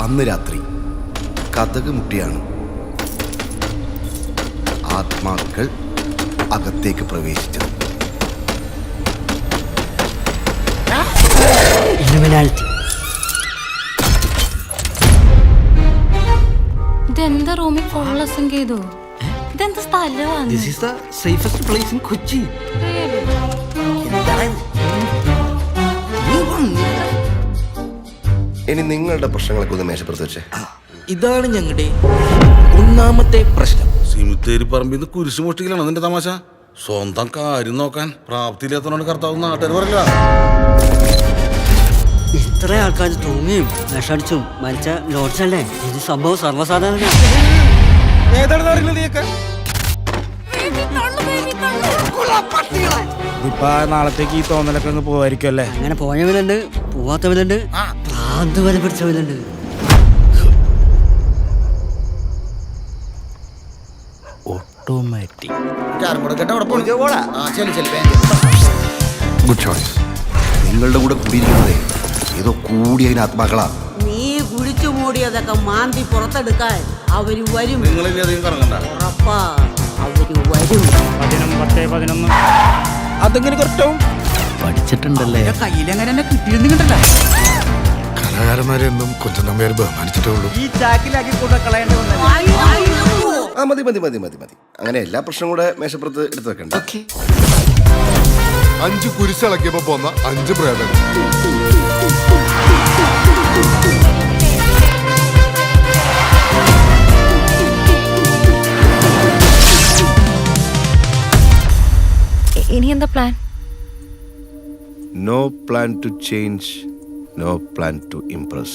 അന്ന് രാത്രി കതക് മുട്ടിയാണ് ആത്മാക്കൾ അകത്തേക്ക് പ്രവേശിച്ചത്. ഇതെന്താ റൂമിൽ ഫുള്ളസം ചെയ്തു? ഇതെന്താ സ്ഥലമാണ്? This is the safest place in Kochi. ഇനി നിങ്ങളുടെ പ്രശ്നങ്ങളൊക്കെ ഒന്ന് മേശപ്പുറത്ത് വെച്ചേ. ഇതാണ് ഞങ്ങളുടെ ഒന്നാമത്തെ പ്രശ്നം. സിമിത്തേരി പറമ്പിന്ന് കുരിശു മോഷ്ടിക്കലാണ് നിന്റെ തമാശ. സ്വന്തം കാര്യം നോക്കാൻ പ്രാപ്തിയില്ലാത്തവനോട് കർത്താവ് നാട്ടുകാർ പറയില്ല. ഇത്ര ആൾക്കാർ തൂങ്ങിയും വിഷടിച്ചും മരിച്ച ലോഡ്ജല്ലേ? ഇത് സംഭവം സർവ്വസാധാരണ. ഇപ്പൊ നാളത്തേക്ക് ഈ തോന്നലൊക്കെ അങ്ങ് പോവായിരിക്കും അല്ലേ? അങ്ങനെ പോയവരുണ്ട്, പോവാത്തവരുണ്ട്, ഭ്രാന്ത് വരെ പിടിച്ചവരുണ്ട്. ഓട്ടോമാറ്റിക്. Good choice. നിങ്ങളുടെ കൂടെ കൂടിയിരിക്കുന്നത് ഏതോ കൂടിയതിന് ആത്മാക്കളാ. നീ കുഴിച്ചു മൂടിയതൊക്കെ മാന്തി പുറത്തെടുക്കാൻ അവര് വരും. നിങ്ങളിനി അധികം കറങ്ങണ്ട. ഉറപ്പാ അവര് വരും. 11 അതെങ്ങനെ കറക്റ്റാവും? പഠിച്ചിട്ടുണ്ടല്ലേ? കയ്യിലെങ്ങനെ എന്നെ കിട്ടിയിരുന്നില്ല. കലാകാരന്മാരെ ഒന്നും കൊച്ചു നമ്മേർ ബഹുമാനിച്ചിട്ടേ ഉള്ളൂ. ഈ ചാക്കിലാക്കി കൂടെ കളയേണ്ടി വന്നത്. മതി മതി മതി മതി മതി. അങ്ങനെ എല്ലാ പ്രശ്നവും കൂടെ മേശപ്പുറത്ത് എടുത്തു വെക്കണ്ട. 5 കുരിശിളക്കിയപ്പോ പോന്ന 5 പ്രേതങ്ങൾ. ഇനി എന്താ plan? No plan to change, no plan to impress.